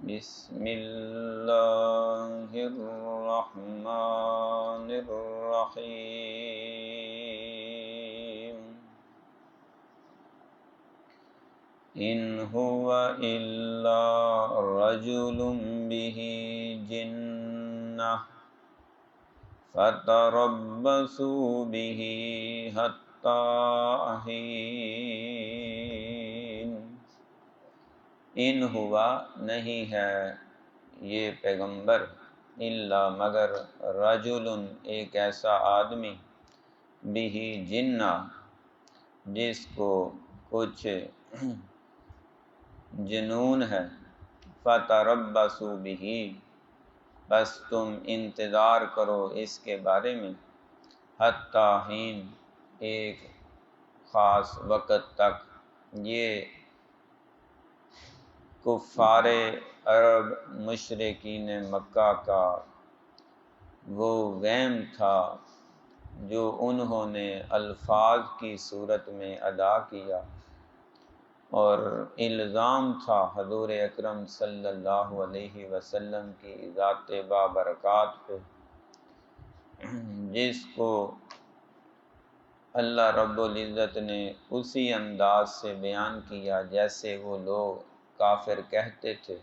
بسم اللہ الرحمن الرحیم ان هو الا رجل به جنہ فتربصوا به حتی حین۔ ان ہوا نہیں ہے یہ پیغمبر الا مگر رجل ایک ایسا آدمی بھی جنہ جس کو کچھ جنون ہے، فتربصوا به بس تم انتظار کرو اس کے بارے میں، حتی حین ایک خاص وقت تک۔ یہ کفار عرب مشرکین مکہ کا وہ وہم تھا جو انہوں نے الفاظ کی صورت میں ادا کیا، اور الزام تھا حضور اکرم صلی اللہ علیہ وسلم کی ذات بابرکات پہ، جس کو اللہ رب العزت نے اسی انداز سے بیان کیا جیسے وہ لوگ کافر کہتے تھے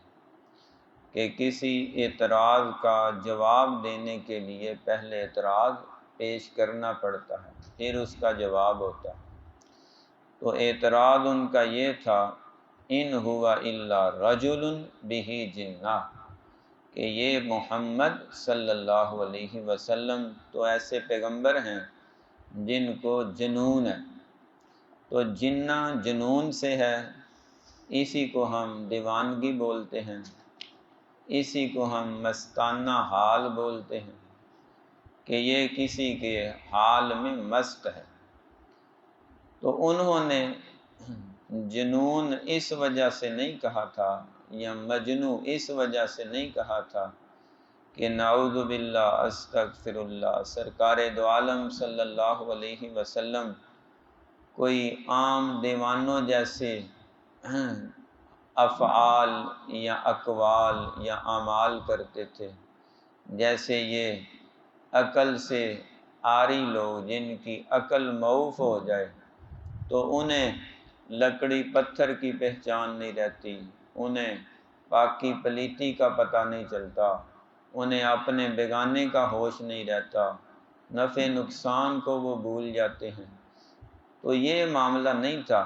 کہ کسی اعتراض کا جواب دینے کے لیے پہلے اعتراض پیش کرنا پڑتا ہے پھر اس کا جواب ہوتا ہے۔ تو اعتراض ان کا یہ تھا ان ہوا الا رجل بہ جنہ، کہ یہ محمد صلی اللہ علیہ وسلم تو ایسے پیغمبر ہیں جن کو جنون ہے۔ تو جنہ جنون سے ہے، اسی کو ہم دیوانگی بولتے ہیں، اسی کو ہم مستانہ حال بولتے ہیں کہ یہ کسی کے حال میں مست ہے۔ تو انہوں نے جنون اس وجہ سے نہیں کہا تھا یا مجنون اس وجہ سے نہیں کہا تھا کہ نعوذ باللہ استغفر اللہ، سرکار دو عالم صلی اللہ علیہ وسلم کوئی عام دیوانوں جیسے افعال یا اقوال یا اعمال کرتے تھے، جیسے یہ عقل سے عاری لوگ جن کی عقل معوف ہو جائے تو انہیں لکڑی پتھر کی پہچان نہیں رہتی، انہیں پاکی پلیتی کا پتہ نہیں چلتا، انہیں اپنے بیگانے کا ہوش نہیں رہتا، نفع نقصان کو وہ بھول جاتے ہیں۔ تو یہ معاملہ نہیں تھا،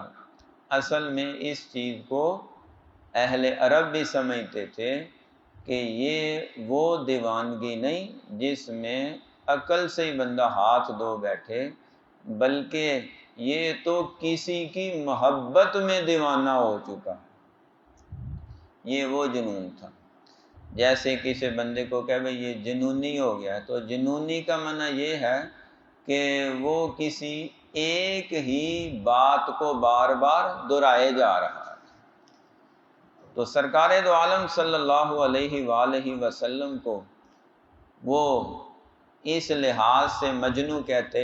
اصل میں اس چیز کو اہل عرب بھی سمجھتے تھے کہ یہ وہ دیوانگی نہیں جس میں عقل سے ہی بندہ ہاتھ دھو بیٹھے، بلکہ یہ تو کسی کی محبت میں دیوانہ ہو چکا ہے، یہ وہ جنون تھا۔ جیسے کسی بندے کو کہ بھئی یہ جنونی ہو گیا، تو جنونی کا معنی یہ ہے کہ وہ کسی ایک ہی بات کو بار بار دہرائے جا رہا ہے۔ تو سرکار دو عالم صلی اللہ علیہ وآلہ وسلم کو وہ اس لحاظ سے مجنون کہتے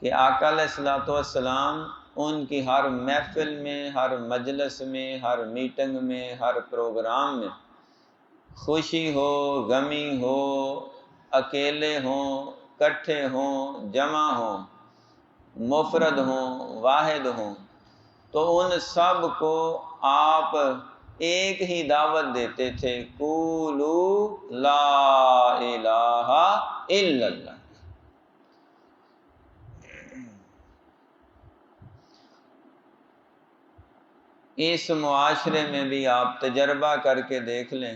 کہ آقا علیہ الصلوۃ والسلام ان کی ہر محفل میں، ہر مجلس میں، ہر میٹنگ میں، ہر پروگرام میں، خوشی ہو، غمی ہو، اکیلے ہوں، کٹھے ہوں، جمع ہوں، مفرد ہوں، واحد ہوں، تو ان سب کو آپ ایک ہی دعوت دیتے تھے، قولوا لا الہ الا اللہ۔ اس معاشرے میں بھی آپ تجربہ کر کے دیکھ لیں،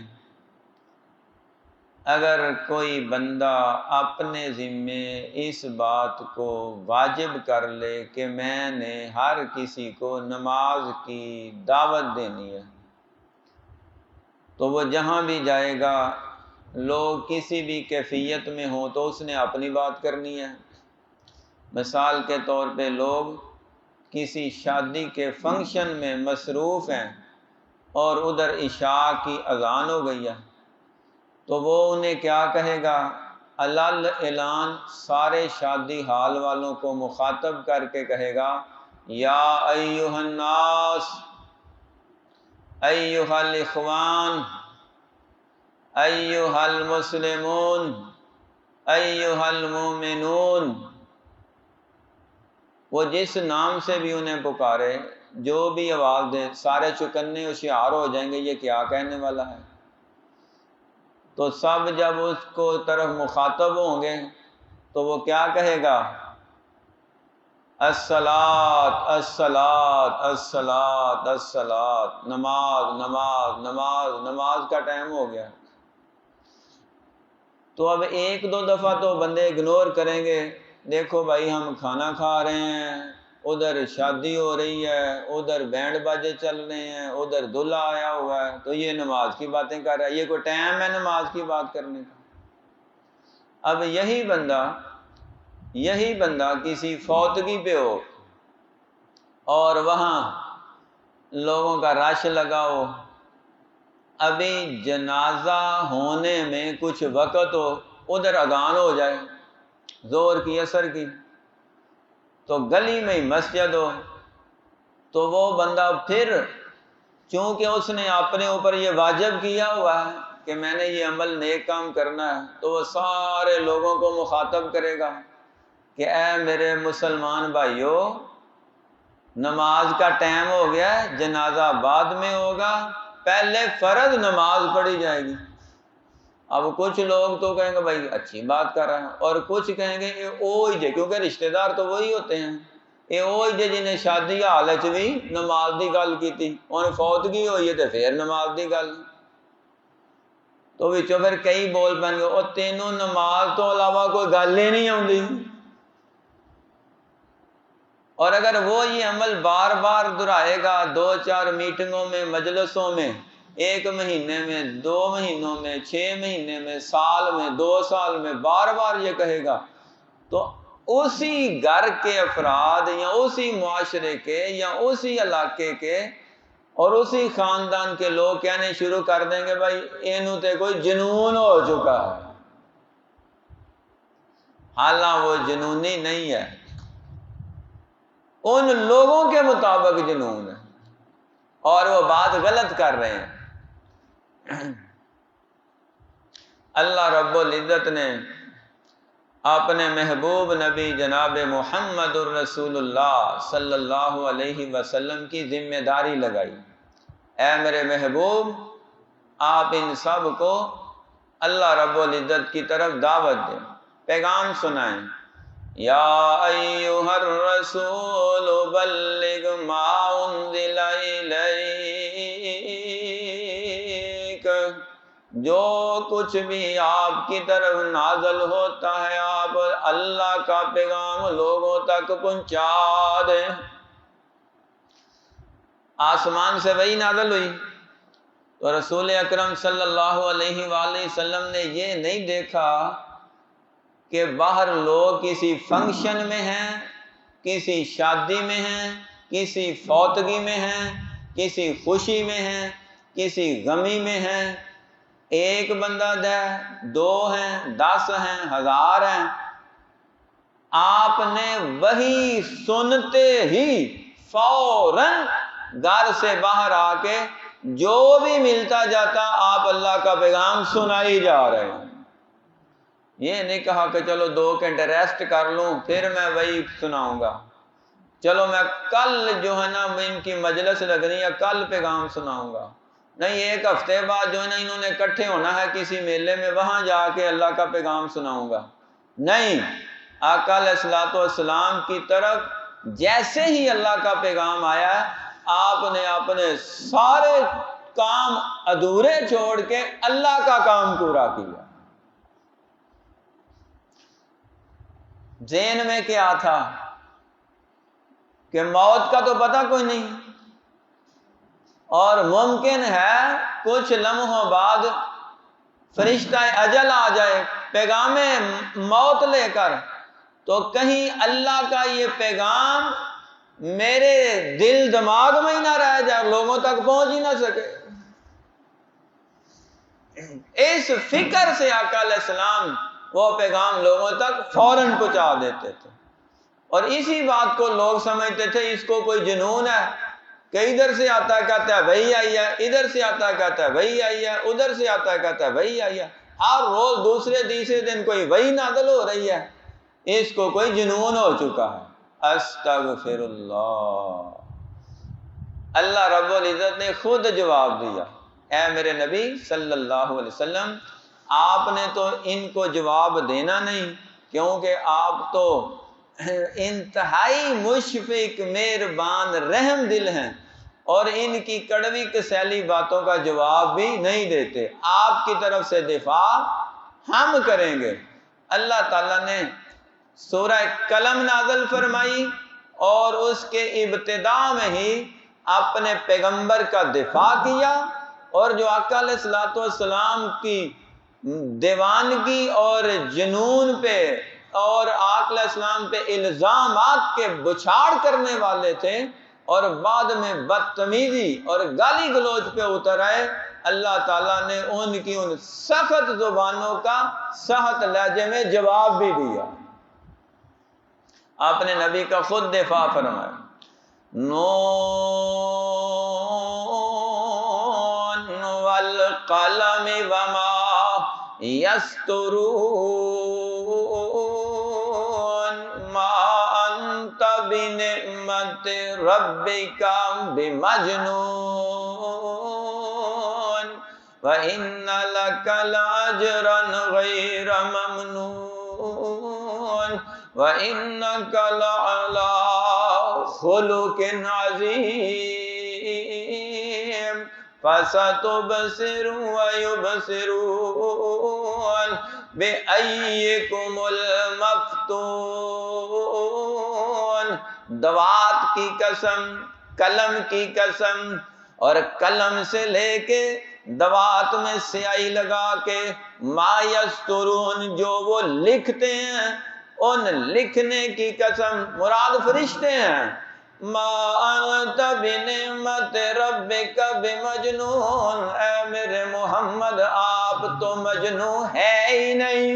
اگر کوئی بندہ اپنے ذمے اس بات کو واجب کر لے کہ میں نے ہر کسی کو نماز کی دعوت دینی ہے، تو وہ جہاں بھی جائے گا لوگ کسی بھی کیفیت میں ہوں تو اس نے اپنی بات کرنی ہے۔ مثال کے طور پہ لوگ کسی شادی کے فنکشن میں مصروف ہیں اور ادھر عشاء کی اذان ہو گئی ہے، تو وہ انہیں کیا کہے گا؟ علل اعلان سارے شادی حال والوں کو مخاطب کر کے کہے گا، یا ایھا الناس، ایھا الاخوان، ایھا المسلمون ایھا المومنون، وہ جس نام سے بھی انہیں پکارے، جو بھی آواز دے، سارے چکنے ہوشیار ہو جائیں گے یہ کیا کہنے والا ہے۔ تو سب جب اس کو طرف مخاطب ہوں گے تو وہ کیا کہے گا؟ الصلاۃ الصلاۃ الصلاۃ الصلاۃ، نماز نماز نماز نماز کا ٹائم ہو گیا۔ تو اب ایک دو دفعہ تو بندے اگنور کریں گے، دیکھو بھائی ہم کھانا کھا رہے ہیں، ادھر شادی ہو رہی ہے، ادھر بینڈ باجے چل رہے ہیں، ادھر دلہا آیا ہوا ہے، تو یہ نماز کی باتیں کر رہا ہے، یہ کوئی ٹائم ہے نماز کی بات کرنے کا؟ اب یہی بندہ کسی فوتگی پہ ہو اور وہاں لوگوں کا رش لگا ہو، ابھی جنازہ ہونے میں کچھ وقت ہو، ادھر اذان ہو جائے ظہر کی عصر کی، تو گلی میں مسجد ہو، تو وہ بندہ پھر چونکہ اس نے اپنے اوپر یہ واجب کیا ہوا ہے کہ میں نے یہ عمل نیک کام کرنا ہے، تو وہ سارے لوگوں کو مخاطب کرے گا کہ اے میرے مسلمان بھائیو، نماز کا ٹائم ہو گیا ہے، جنازہ بعد میں ہوگا، پہلے فرض نماز پڑھی جائے گی۔ اب کچھ لوگ تو کہیں گے بھائی اچھی بات کر رہا ہے، اور کچھ کہیں گے یہ اوہی جے، کیونکہ رشتہ دار تو وہی ہوتے ہیں، یہ اوہی جے جنہیں شادی حالت بھی نماز دی گل کی تھی، ان فوتگی ہوئی ہے تو پھر نماز دی گل، تو وچوں پھر کئی بول پن گے اور تینوں نماز تو علاوہ کوئی گل ہی نہیں آتی۔ اور اگر وہ یہ عمل بار بار دہرائے گا، 2-4 میٹنگوں میں، مجلسوں میں، 1 مہینے میں، 2 مہینوں میں، 6 مہینے میں، سال میں، 2 سال میں، بار بار یہ کہے گا، تو اسی گھر کے افراد یا اسی معاشرے کے یا اسی علاقے کے اور اسی خاندان کے لوگ کہنے شروع کر دیں گے بھائی اینوں تے کوئی جنون ہو چکا ہے، حالانکہ وہ جنونی نہیں ہے، ان لوگوں کے مطابق جنون ہے اور وہ بات غلط کر رہے ہیں۔ اللہ رب العزت نے اپنے محبوب نبی جناب محمد الرسول اللہ صلی اللہ علیہ وسلم کی ذمہ داری لگائی، اے میرے محبوب آپ ان سب کو اللہ رب العزت کی طرف دعوت دیں، پیغام سنائیں۔ یا ایھا الرسول بلغ ما انزل الیک، جو کچھ بھی آپ کی طرف نازل ہوتا ہے آپ اللہ کا پیغام لوگوں تک پہنچا دیں۔ آسمان سے وحی نازل ہوئی تو رسول اکرم صلی اللہ علیہ وآلہ وسلم نے یہ نہیں دیکھا کہ باہر لوگ کسی فنکشن میں ہیں، کسی شادی میں ہیں، کسی فوتگی میں ہیں، کسی خوشی میں ہیں، کسی غمی میں ہیں، 1 بندہ ہے، 2 ہیں، 10 ہیں، 1000 ہیں، آپ نے وہی سنتے ہی فوراً گھر سے باہر آ کے جو بھی ملتا جاتا آپ اللہ کا پیغام سنائی جا رہے ہیں۔ یہ نہیں کہا کہ چلو 2 گھنٹے ریسٹ کر لوں پھر میں وہی سناؤں گا، چلو میں کل جو ہے نا ان کی مجلس لگ رہی ہے کل پیغام سناؤں گا، نہیں 1 ہفتے بعد جو ہے نا انہوں نے اکٹھے ہونا ہے کسی میلے میں، وہاں جا کے اللہ کا پیغام سناؤں گا، نہیں، آقا علیہ الصلوۃ والسلام کی طرف جیسے ہی اللہ کا پیغام آیا آپ نے اپنے سارے کام ادھورے چھوڑ کے اللہ کا کام پورا کیا۔ ذہن میں کیا تھا کہ موت کا تو پتہ کوئی نہیں، اور ممکن ہے کچھ لمحوں بعد فرشتہ اجل آ جائے پیغام موت لے کر، تو کہیں اللہ کا یہ پیغام میرے دل دماغ میں ہی نہ رہ جائے، لوگوں تک پہنچ ہی نہ سکے۔ اس فکر سے آقا علیہ السلام وہ پیغام لوگوں تک فوراً پہنچا دیتے تھے، اور اسی بات کو لوگ سمجھتے تھے اس کو کوئی جنون ہے، کہ ادھر سے آتا ہے کہتا ہے وہی آئی ہے، ادھر سے آتا ہے کہتا ہے وہی آئی ہے، ادھر سے آتا ہے کہتا ہے وہی آئی ہے، ہر روز دوسرے تیسرے دن کوئی وہی نازل ہو رہی ہے، اس کو کوئی جنون ہو چکا ہے۔ استغفر اللہ۔ اللہ رب العزت نے خود جواب دیا، اے میرے نبی صلی اللہ علیہ وسلم، آپ نے تو ان کو جواب دینا نہیں، کیونکہ آپ تو انتہائی مشفق، مہربان، رحم دل ہیں، اور ان کی کڑوی کسیلی باتوں کا جواب بھی نہیں دیتے۔ آپ کی طرف سے دفاع ہم کریں گے۔ اللہ تعالیٰ نے سورہ قلم نازل فرمائی اور اس کے ابتدا میں ہی اپنے پیغمبر کا دفاع کیا، اور جو آقا علیہ الصلوۃ والسلام کی دیوانگی اور جنون پہ اور آقا علیہ السلام پہ الزامات کے بچھاڑ کرنے والے تھے اور بعد میں بدتمیزی اور گالی گلوچ پہ اتر آئے، اللہ تعالیٰ نے ان کی ان سخت زبانوں کا سخت لہجے میں جواب بھی دیا۔ آپ نے نبی کا خود دفاع فرمایا، نون والقلم وما یسطرون ما انت بنعمت ربک بمجنون وَإِنَّ لَكَ لَأَجْرًا غَيْرَ مَمْنُونٍ وَإِنَّكَ لَعَلَىٰ خُلُقٍ عَظِيمٍ فَسَتُبْصِرُ وَيُبْصِرُونَ بِأَيِّكُمُ الْمَفْتُونُ۔ دوات کی قسم، قلم کی قسم، اور قلم سے لے کے دوات میں سیاہی لگا کے ما یسترون جو وہ لکھتے ہیں، ان لکھنے کی قسم، مراد فرشتے ہیں۔ ما انت بنعمت ربک بمجنون، اے میرے محمد آپ تو مجنون ہے ہی نہیں۔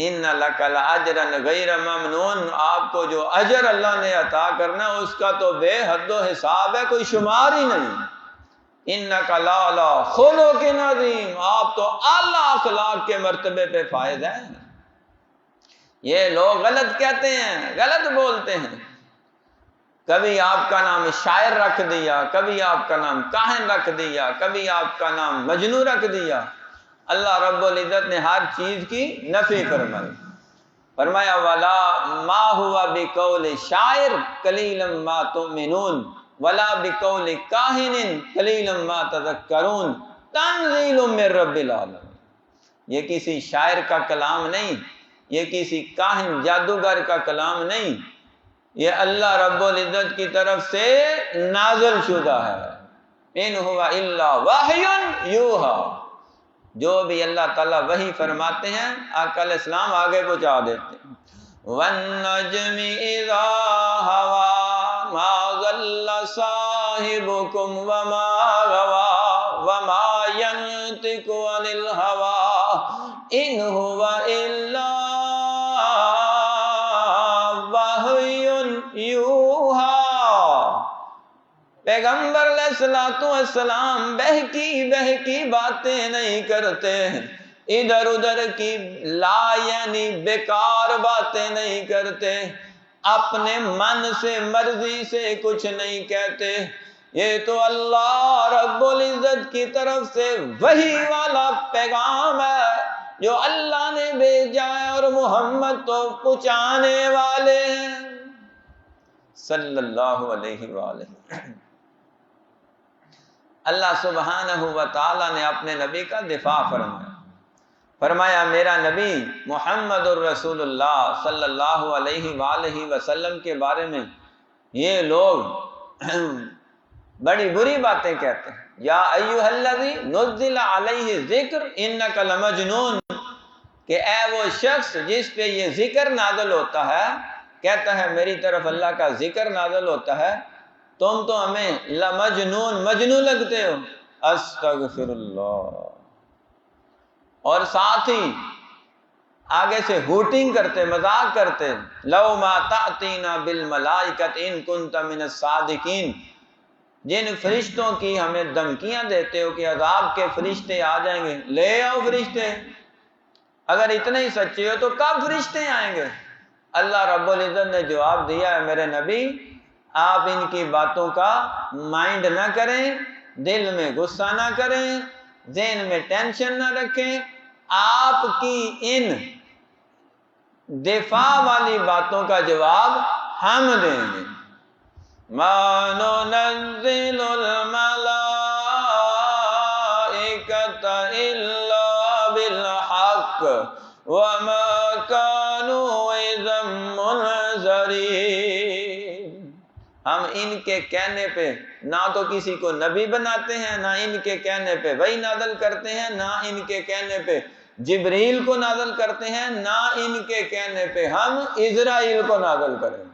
ان لک لاجرا غیر ممنون، آپ کو جو اجر اللہ نے عطا کرنا اس کا تو بے حد و حساب ہے، کوئی شمار ہی نہیں۔ انک لعلی خلق عظیم، آپ تو اعلیٰ اخلاق کے مرتبے پہ فائز ہیں۔ یہ لوگ غلط کہتے ہیں، غلط بولتے ہیں، کبھی آپ کا نام شاعر رکھ دیا، کبھی آپ کا نام کاہن رکھ دیا، کبھی آپ کا نام مجنون رکھ دیا۔ اللہ رب العزت نے ہر چیز کی نفی فرمائی، فرمایا ولا ما ہوا بقول شاعر قلیلا ما تؤمنون ولا بقول کاہن قلیلا ما تذکرون تنزیل من رب العالمین۔ یہ کسی شاعر کا کلام نہیں، یہ کسی کاہن جادوگر کا کلام نہیں، یہ اللہ رب العزت کی طرف سے نازل شدہ ہے۔ ان ہوا الا وحی یوحی، جو بھی اللہ تعالیٰ وحی فرماتے ہیں آقا علیہ السلام آگے پہنچا دیتے ہیں۔ وَالنَّجْمِ إِذَا هَوَىٰ مَا ضَلَّ صَاحِبُكُمْ وَمَا غَوَىٰ وَمَا يَنطِقُ عَنِ الْهَوَىٰ إِنْ هُوَ إِلَّا وَحْيٌ یوحیٰ۔ پیغمبر علیہ السلام بہکی باتیں نہیں کرتے، ادھر ادھر کی لا یعنی بیکار باتیں نہیں کرتے، اپنے من سے مرضی سے کچھ نہیں کہتے۔ یہ تو اللہ رب العزت کی طرف سے وحی والا پیغام ہے جو اللہ نے بھیجا ہے، اور محمد تو پہنچانے والے ہیں صلی اللہ علیہ وآلہ۔ اللہ سبحانہ و تعالیٰ نے اپنے نبی کا دفاع فرمایا میرا نبی محمد الرسول اللہ صلی اللہ علیہ وآلہ وسلم کے بارے میں یہ لوگ بڑی بری باتیں کہتے ہیں۔ یا ایھا الذی نزل علیہ ذکر انک لمجنون، کہ اے وہ شخص جس پہ یہ ذکر نازل ہوتا ہے، کہتا ہے میری طرف اللہ کا ذکر نازل ہوتا ہے، تم تو ہمیں لمجنون مجنون لگتے ہو۔ استغفر اللہ۔ اور ساتھ ہی آگے سے ہوٹنگ کرتے، مذاق کرتے، لو ما تأتینا بالملائکۃ ان کنت من الصادقین، جن فرشتوں کی ہمیں دھمکیاں دیتے ہو کہ عذاب کے فرشتے آ جائیں گے، لے آؤ فرشتے، اگر اتنے ہی سچے ہو تو کب فرشتے آئیں گے؟ اللہ رب العزت نے جواب دیا ہے میرے نبی، آپ ان کی باتوں کا مائنڈ نہ کریں، دل میں غصہ نہ کریں، ذہن میں ٹینشن نہ رکھیں، آپ کی ان دفاع والی باتوں کا جواب ہم دیں گے۔ ما ننزل الملائکۃ الا بالحق وما كانوا اذا منذرین، ہم ان کے کہنے پہ نہ تو کسی کو نبی بناتے ہیں، نہ ان کے کہنے پہ وحی نازل کرتے ہیں، نہ ان کے کہنے پہ جبریل کو نازل کرتے ہیں، نہ ان کے کہنے پہ ہم اسرائیل کو نازل کریں گے۔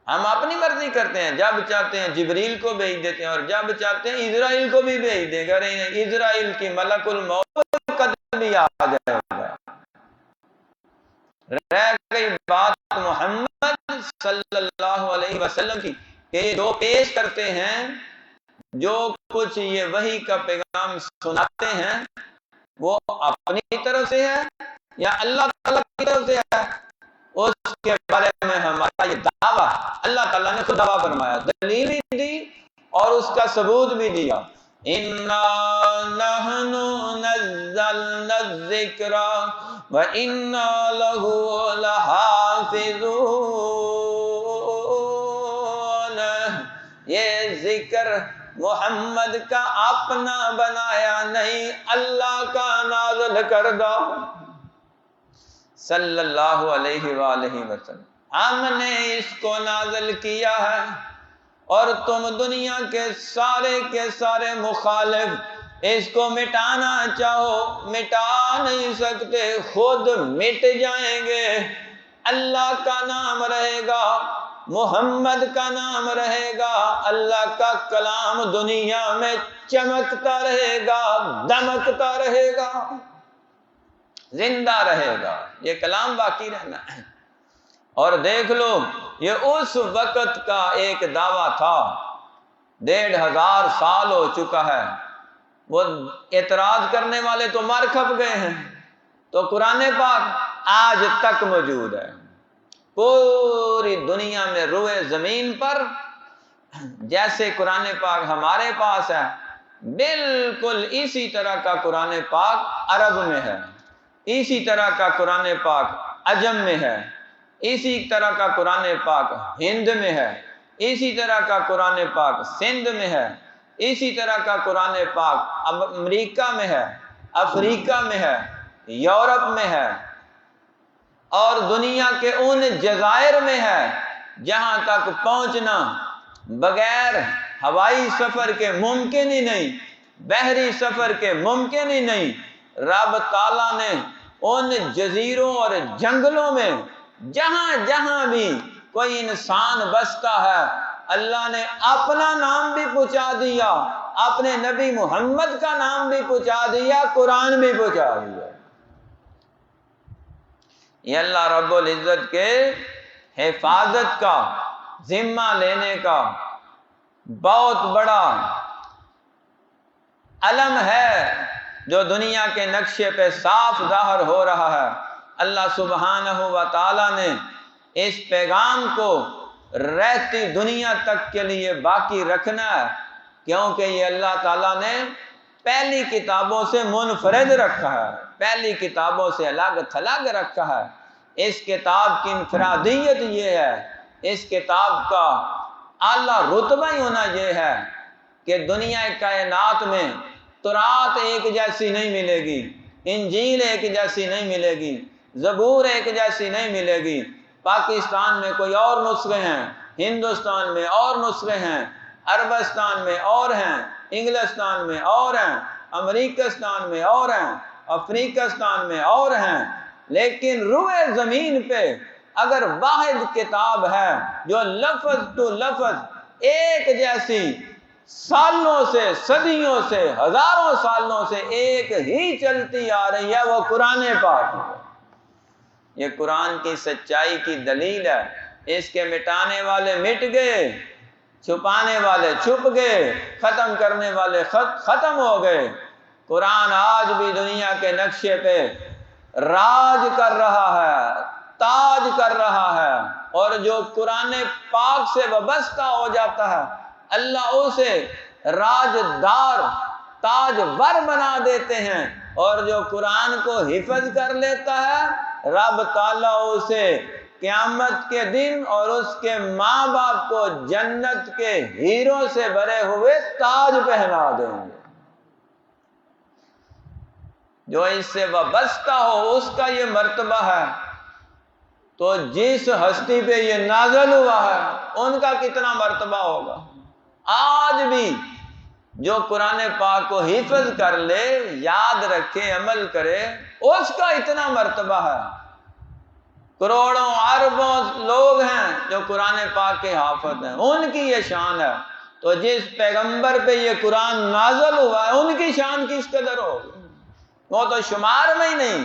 ہم اپنی مرضی کرتے ہیں، جب چاہتے ہیں جبریل کو بھیج دیتے ہیں اور جب چاہتے ہیں اسرائیل کو بھی بھیج دیں گے، اسرائیل کی ملک الموت قدر بھی آ جائے گا۔ رہ گئی بات محمد صلی اللہ علیہ وسلم کی کہ جو پیش کرتے ہیں، جو کچھ یہ وحی کا پیغام سناتے ہیں، وہ اپنی طرف سے ہے یا اللہ تعالیٰ کی طرف سے ہے، اس کے بارے میں ہمارا یہ دعویٰ، اللہ تعالیٰ نے خود دعویٰ فرمایا، دلیل بھی دی اور اس کا ثبوت بھی دیا۔ اِنَّا نَحْنُ نَزَّلْنَا الذِّكْرَ وَإِنَّا لَهُ لَحَافِظُونَ، یہ ذکر محمد کا اپنا بنایا نہیں، اللہ کا نازل کردہ صلی اللہ علیہ وآلہ وسلم، ہم نے اس کو نازل کیا ہے، اور تم دنیا کے سارے مخالف اس کو مٹانا چاہو مٹا نہیں سکتے، خود مٹ جائیں گے۔ اللہ کا نام رہے گا، محمد کا نام رہے گا، اللہ کا کلام دنیا میں چمکتا رہے گا، دمکتا رہے گا، زندہ رہے گا، یہ کلام باقی رہنا ہے۔ اور دیکھ لو، یہ اس وقت کا ایک دعویٰ تھا، 1500 سال ہو چکا ہے، وہ اعتراض کرنے والے تو مر کھپ گئے ہیں، تو قرآن پاک آج تک موجود ہے پوری دنیا میں، روئے زمین پر جیسے قرآن پاک ہمارے پاس ہے، بالکل اسی طرح کا قرآن پاک عرب میں ہے، اسی طرح کا قرآن پاک عجم میں ہے، اسی طرح کا قرآن پاک ہند میں ہے، اسی طرح کا قرآن پاک سندھ میں ہے، اسی طرح کا قرآن پاک امریکہ میں ہے، افریقہ میں ہے، یورپ میں ہے، اور دنیا کے ان جزائر میں ہے جہاں تک پہنچنا بغیر ہوائی سفر کے ممکن ہی نہیں، بحری سفر کے ممکن ہی نہیں۔ رب تعالیٰ نے ان جزیروں اور جنگلوں میں جہاں جہاں بھی کوئی انسان بستا ہے، اللہ نے اپنا نام بھی پہنچا دیا، اپنے نبی محمد کا نام بھی پہنچا دیا، قرآن بھی پہنچا دیا۔ یہ اللہ رب العزت کے حفاظت کا ذمہ لینے کا بہت بڑا علم ہے جو دنیا کے نقشے پہ صاف ظاہر ہو رہا ہے۔ اللہ سبحانہ و تعالیٰ نے اس پیغام کو رہتی دنیا تک کے لیے باقی رکھنا ہے، کیونکہ یہ اللہ تعالیٰ نے پہلی کتابوں سے منفرد رکھا ہے، پہلی کتابوں سے الگ تھلگ رکھا ہے۔ اس کتاب کی انفرادیت یہ ہے، اس کتاب کا اعلیٰ رتبہ ہی ہونا یہ ہے کہ دنیا کائنات میں تورات ایک جیسی نہیں ملے گی، انجیل ایک جیسی نہیں ملے گی، زبور ایک جیسی نہیں ملے گی۔ پاکستان میں کوئی اور نسخے ہیں، ہندوستان میں اور نسخے ہیں، عربستان میں اور ہیں، انگلستان میں اور ہیں، امریکستان میں اور ہیں، افریقستان میں اور ہیں، لیکن روئے زمین پہ اگر واحد کتاب ہے جو لفظ تو لفظ ایک جیسی سالوں سے، صدیوں سے، ہزاروں سالوں سے ایک ہی چلتی آ رہی ہے، وہ قرآن پاک ہے۔ یہ قرآن کی سچائی کی دلیل ہے۔ اس کے مٹانے والے مٹ گئے، چھپانے والے چھپ گئے، ختم کرنے والے ختم ہو گئے۔ قرآن آج بھی دنیا کے نقشے پہ راج کر رہا ہے، تاج کر رہا ہے، اور جو قرآن پاک سے وابستہ ہو جاتا ہے اللہ اسے راجدار، تاجور بنا دیتے ہیں، اور جو قرآن کو حفظ کر لیتا ہے رب تعالیٰ اسے قیامت کے دن اور اس کے ماں باپ کو جنت کے ہیروں سے بھرے ہوئے تاج پہنا دیں گے۔ جو اس سے وابستہ ہو اس کا یہ مرتبہ ہے، تو جس ہستی پہ یہ نازل ہوا ہے ان کا کتنا مرتبہ ہوگا۔ آج بھی جو قرآن پاک کو حفظ کر لے، یاد رکھے، عمل کرے، اس کا اتنا مرتبہ ہے۔ کروڑوں اربوں لوگ ہیں جو قرآن پاک کے حافظ ہیں، ان کی یہ شان ہے۔ تو جس پیغمبر پہ یہ قرآن نازل ہوا ہے ان کی شان کس قدر ہوگی، وہ تو شمار میں ہی نہیں۔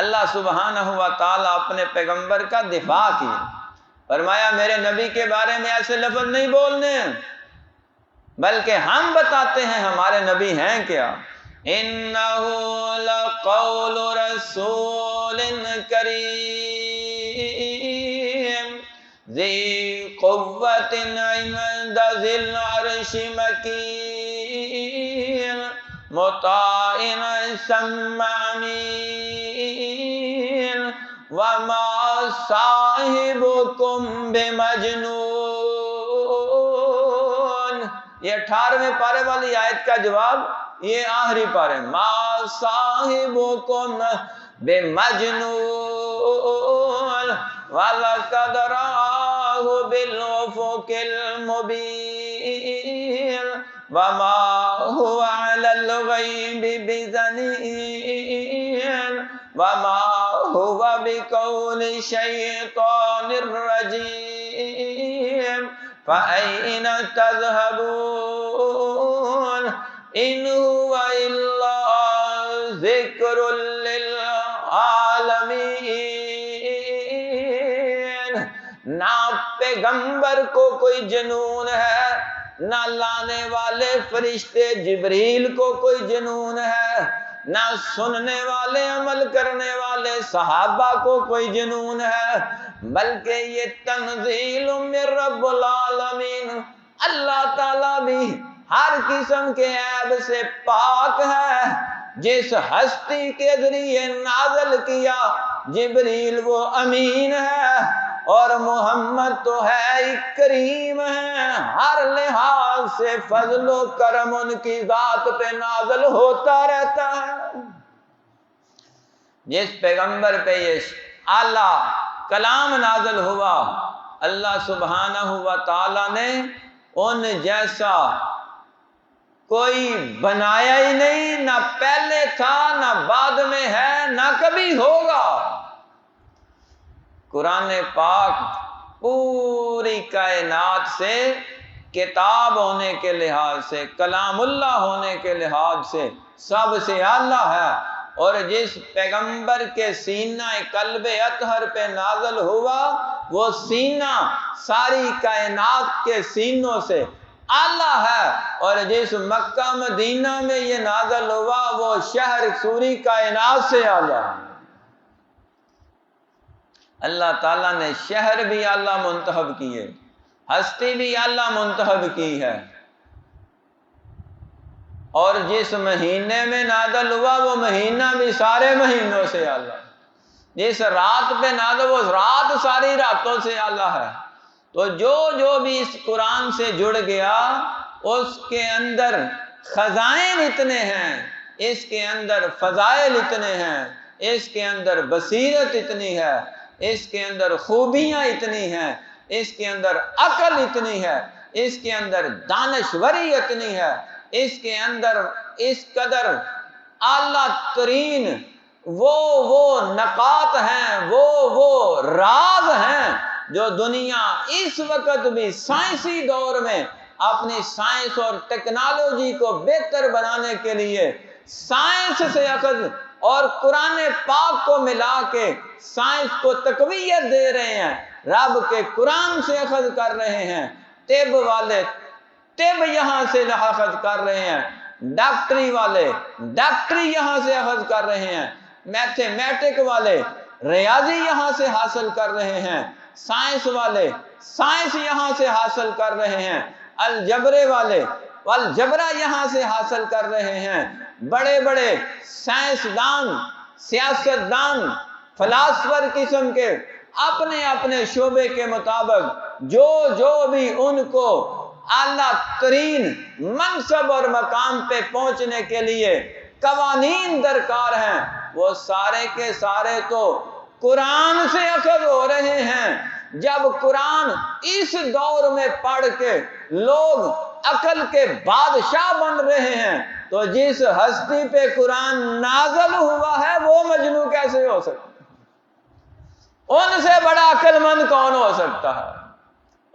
اللہ سبحانہ و تعالیٰ اپنے پیغمبر کا دفاع کیا، فرمایا میرے نبی کے بارے میں ایسے لفظ نہیں بولنے، بلکہ ہم بتاتے ہیں ہمارے نبی ہیں کیا۔ اِنَّهُ لَقَوْلُ رَسُولٍ كَرِيمٍ ذِي قُوَّةٍ عِندَ ذِي الْعَرْشِ مَكِينٍ مُّطَاعٍ ثَمَّ أَمِينٍ وَمَا صَاحِبُكُم بِمَجْنُونٍ۔ یہ 18ویں پارے والی آیت کا جواب یہ آخری پارے، ما صاحبکم بمجنون وَلَقَدْ رَآهُ بِالْأُفُقِ الْمُبِينِ وَمَا هُوَ عَلَى الْغَيْبِ بِضَنِينٍ وَمَا هُوَ بِقَوْلِ شَيْطَانٍ رَجِيمٍ فَأَيْنَ تَذْهَبُونَ إِنْ هُوَ إِلَّا ذِكْرٌ لِلْعَالَمِينَ۔ نہ پیغمبر کو کوئی جنون ہے، نہ لانے والے فرشتے جبریل کو کوئی جنون ہے، نہ سننے والے عمل کرنے والے صحابہ کو کوئی جنون ہے، بلکہ یہ تنزیل من رب العالمین۔ اللہ تعالیٰ بھی ہر قسم کے عیب سے پاک ہے۔ جس ہستی کے ذریعے نازل کیا جبریل وہ امین ہے، اور محمد تو ہے ہی کریم ہے، ہر لحاظ سے فضل و کرم ان کی ذات پہ نازل ہوتا رہتا ہے۔ جس پیغمبر پہ یہ اعلیٰ کلام نازل ہوا اللہ سبحانہ و تعالیٰ نے ان جیسا کوئی بنایا ہی نہیں، نہ پہلے تھا، نہ بعد میں ہے، نہ کبھی ہوگا۔ قرآن پاک پوری کائنات سے کتاب ہونے کے لحاظ سے، کلام اللہ ہونے کے لحاظ سے سب سے اعلیٰ ہے، اور جس پیغمبر کے سینہ قلب اطہر پہ نازل ہوا وہ سینہ ساری کائنات کے سینوں سے اعلیٰ ہے، اور جس مکہ مدینہ میں یہ نازل ہوا وہ شہر سوری کائنات سے اعلیٰ ہے۔ اللہ تعالیٰ نے شہر بھی اعلیٰ منتخب کیے، ہستی بھی اعلیٰ منتخب کی ہے، اور جس مہینے میں نازل ہوا وہ مہینہ بھی سارے مہینوں سے اعلیٰ، جس رات پہ نازل وہ رات ساری راتوں سے اعلیٰ ہے۔ تو جو بھی اس قرآن سے جڑ گیا اس کے اندر خزائن اتنے ہیں، اس کے اندر فضائل اتنے ہیں، اس کے اندر بصیرت اتنی ہے، اس کے اندر خوبیاں اتنی ہیں، اس کے اندر عقل اتنی ہے، اس کے اندر دانشوری اتنی ہے، اس کے اندر اس قدر اعلیٰ ترین وہ نقاط ہیں، وہ راز ہیں جو دنیا اس وقت بھی سائنسی دور میں اپنی سائنس اور ٹیکنالوجی کو بہتر بنانے کے لیے سائنس سے اخذ اور قرآن پاک کو ملا کے سائنس کو تقویت دے رہے ہیں، رب کے قرآن سے اخذ کر رہے ہیں، طب والے طب یہاں سے اخذ کر رہے ہیں، ڈاکٹری والے ڈاکٹری یہاں سے اخذ کر رہے ہیں، میتھمیٹک والے ریاضی یہاں سے حاصل کر رہے ہیں، سائنس والے سائنس یہاں سے حاصل کر رہے ہیں، الجبرے والے الجبرا یہاں سے حاصل کر رہے ہیں، بڑے بڑے سائنسدان سیاستدان فلاسفر قسم کے اپنے اپنے شعبے کے مطابق جو بھی ان کو اعلیٰ ترین منصب اور مقام پہ پہنچنے کے لیے قوانین درکار ہیں، وہ سارے کے سارے تو قرآن سے اخذ ہو رہے ہیں۔ جب قرآن اس دور میں پڑھ کے لوگ عقل کے بادشاہ بن رہے ہیں، تو جس ہستی پہ قرآن نازل ہوا ہے وہ مجنوں کیسے ہو سکتا ہے؟ ان سے بڑا عقل مند کون ہو سکتا ہے؟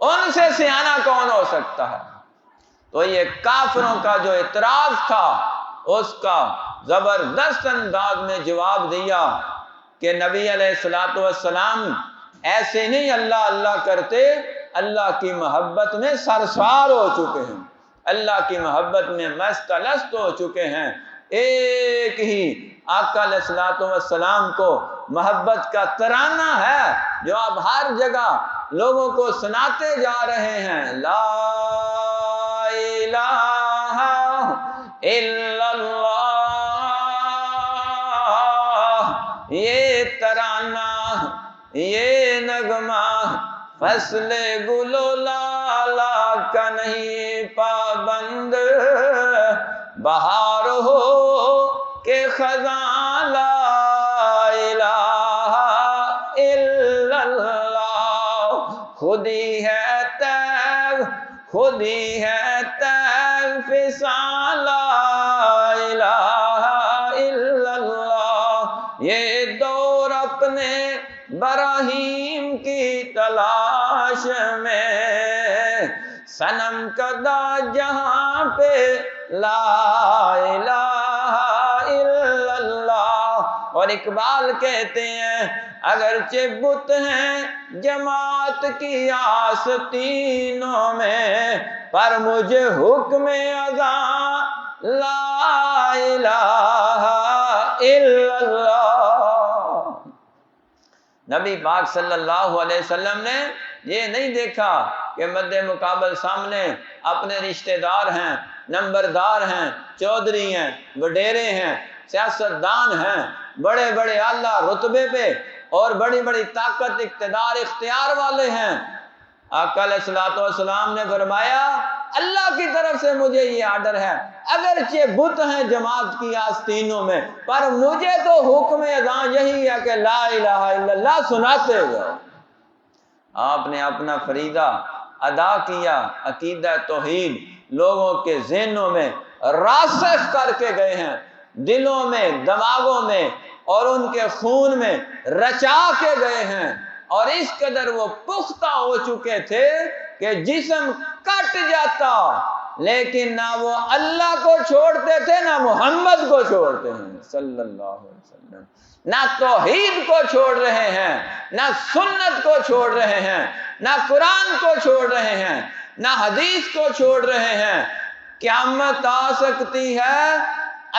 ان سے سیانہ کون ہو سکتا ہے؟ تو یہ کافروں کا جو اعتراض تھا اس کا زبردست انداز میں جواب دیا کہ نبی علیہ الصلوۃ والسلام ایسے نہیں اللہ اللہ کرتے، اللہ کی محبت میں سرشار ہو چکے ہیں، اللہ کی محبت میں مست الست ہو چکے ہیں۔ ایک ہی آقا علیہ الصلوۃ والسلام کو محبت کا ترانہ ہے جو اب ہر جگہ لوگوں کو سناتے جا رہے ہیں، لا الہ الا اللہ، یہ ترانہ یہ نغمہ فصل گل و لالا کا نہیں پابند، بہار ہو کہ خزاں لا الہ الا اللہ، خودی ہے تیغ خودی ہے تیغ فساں لا الہ الا اللہ، یہ دور اپنے براہیم کی تلاش میں، صنم کدا جہاں پہ لا الہ الا اللہ۔ اور اقبال کہتے ہیں اگرچہ بت ہیں جماعت کی آستینوں میں، پر مجھے حکم اذاں لا الہ الا اللہ۔ نبی پاک صلی اللہ علیہ وسلم نے یہ نہیں دیکھا کہ مد مقابل سامنے اپنے رشتہ دار ہیں، نمبردار ہیں، چودھری ہیں، وڈیرے ہیں، سیاستدان ہیں، بڑے بڑے اعلیٰ رتبے پہ اور بڑی بڑی طاقت اقتدار اختیار والے ہیں۔ آقا علیہ الصلوۃ والسلام نے فرمایا اللہ کی طرف سے مجھے یہ آرڈر ہے، اگرچہ بت ہیں جماعت کی آستینوں میں، پر مجھے تو حکم اذاں یہی ہے کہ لا الہ الا اللہ سناتے جاؤ۔ آپ نے اپنا فریضہ ادا کیا، عقیدہ توحید لوگوں کے ذہنوں میں راسخ کر کے گئے ہیں، دلوں میں دماغوں میں اور ان کے خون میں رچا کے گئے ہیں، اور اس قدر وہ پختہ ہو چکے تھے کہ جسم کٹ جاتا لیکن نہ وہ اللہ کو چھوڑتے تھے نہ محمد کو چھوڑتے ہیں صلی اللہ علیہ وسلم، نہ توحید کو چھوڑ رہے ہیں، نہ سنت کو چھوڑ رہے ہیں، نہ قرآن کو چھوڑ رہے ہیں، نہ حدیث کو چھوڑ رہے ہیں۔ قیامت آ سکتی ہے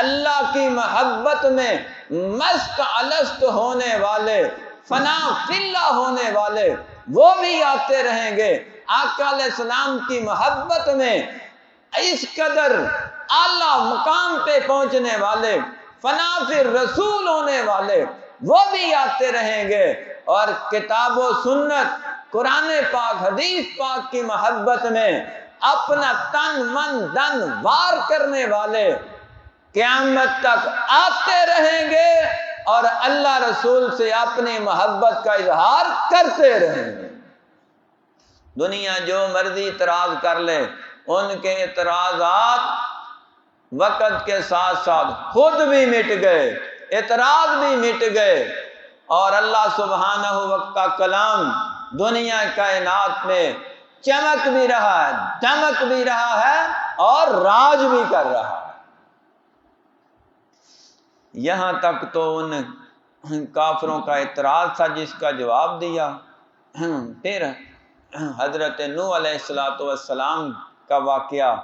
اللہ کی محبت میں مست الست ہونے والے، فنا فی اللہ ہونے والے وہ بھی آتے رہیں گے، آقا علیہ السلام کی محبت میں اس قدر اعلیٰ مقام پہ پہنچنے والے، فنا فی رسول ہونے والے وہ بھی آتے رہیں گے، اور کتاب و سنت قرآن پاک حدیث پاک کی محبت میں اپنا تن من دن وار کرنے والے قیامت تک آتے رہیں گے اور اللہ رسول سے اپنی محبت کا اظہار کرتے رہیں گے۔ دنیا جو مرضی اعتراض کر لے، ان کے اعتراضات وقت کے ساتھ ساتھ خود بھی مٹ گئے، اعتراض بھی مٹ گئے، اور اللہ سبحانہ وتعالی کا کلام دنیا کائنات میں چمک بھی رہا ہے، دمک بھی رہا ہے اور راج بھی کر رہا ہے۔ یہاں تک تو ان کافروں کا اعتراض تھا جس کا جواب دیا۔ پھر حضرت نوح علیہ السلام کا واقعہ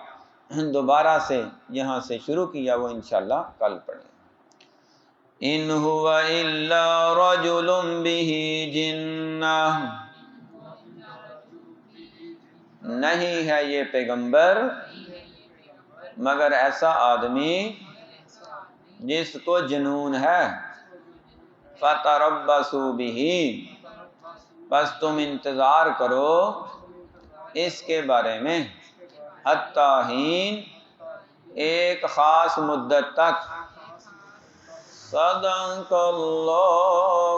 دوبارہ سے یہاں سے شروع کیا، وہ انشاءاللہ کل پڑھیں۔ ان هو الا رجل به جنہ، نہیں ہے یہ پیغمبر مگر ایسا آدمی جس کو جنون ہے۔ فتربصوا به، بس تم انتظار کرو اس کے بارے میں، حتی حین، ایک خاص مدت تک۔ صدق اللہ